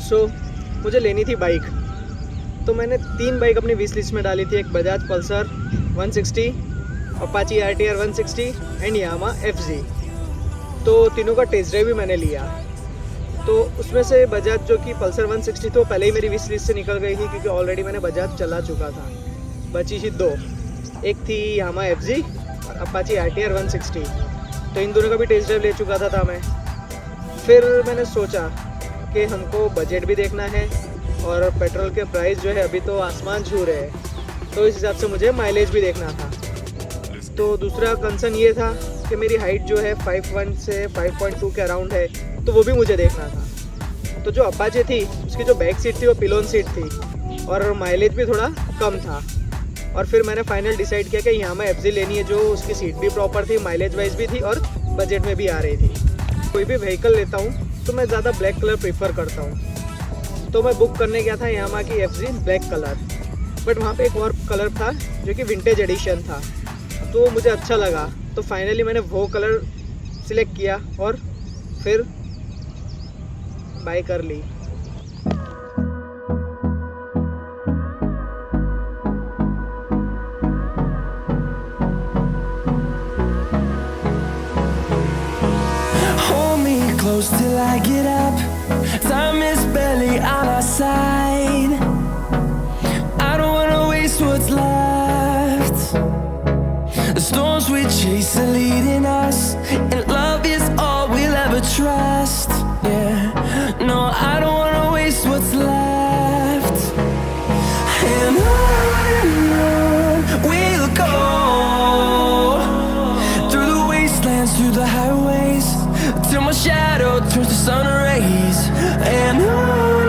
सो मुझे लेनी थी बाइक। तो मैंने 3 बाइक अपनी विश लिस्ट में डाली थी। एक Bajaj Pulsar 160, Apache RTR 160 and Yamaha FZ। तो तीनों का टेस्ट ड्राइव भी मैंने लिया। तो उसमें से बजाज जो कि पल्सर 160 तो पहले ही मेरी विश लिस्ट से निकल गई थी, क्योंकि ऑलरेडी मैंने बजाज चला चुका था। बची थी 2, एक थी यामा FZ और अपाची RTR 160। तो इन दोनों का भी टेस्ट ड्राइव ले चुका था मैं। फिर मैंने सोचा कि हमको बजट भी देखना है और पेट्रोल के प्राइस जो है अभी तो आसमान छू रहे हैं, तो इस हिसाब से मुझे माइलेज भी देखना था। तो दूसरा कंसर्न ये था कि मेरी हाइट जो है 5'1" से 5.2 के अराउंड है, तो वो भी मुझे देखना था। तो जो अपाचे थी उसकी जो बैक सीट थी वो पिलोन सीट थी और माइलेज भी थोड़ा कम था। और फिर मैंने फाइनल डिसाइड किया कि यामा FZ लेनी है, जो उसकी सीट भी प्रॉपर थी, माइलेज वाइज भी थी और बजट में भी आ रही थी। कोई भी व्हीकल लेता हूँ तो मैं ज़्यादा ब्लैक कलर प्रीफर करता हूँ। तो मैं बुक करने गया था यामा की FZ ब्लैक कलर, बट वहाँ पे एक और कलर था जो कि विंटेज एडिशन था, तो मुझे अच्छा लगा। तो फाइनली मैंने वो कलर सिलेक्ट किया और फिर बाय कर ली। Hold me close till I get up. Time is barely on our side. I don't wanna waste what's left. The storms we chase are leading us, and love is all we'll ever trust. Yeah, no, I don't wanna waste what's left. And on we'll go, through the wastelands, through the highways, till my shadow turns to sun rays. And on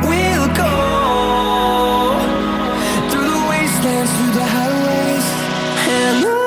we'll go, through the wastelands, through the highways, and on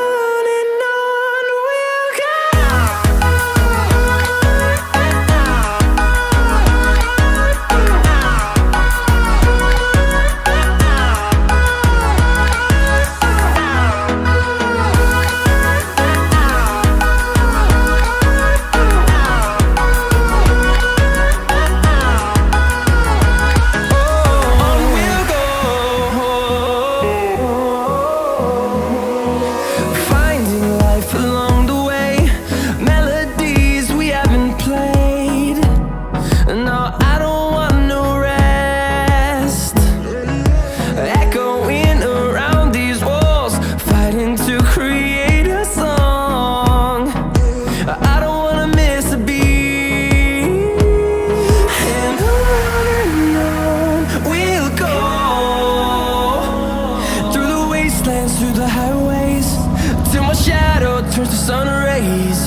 we'll go. Through the highways, till my shadow turns to sun rays.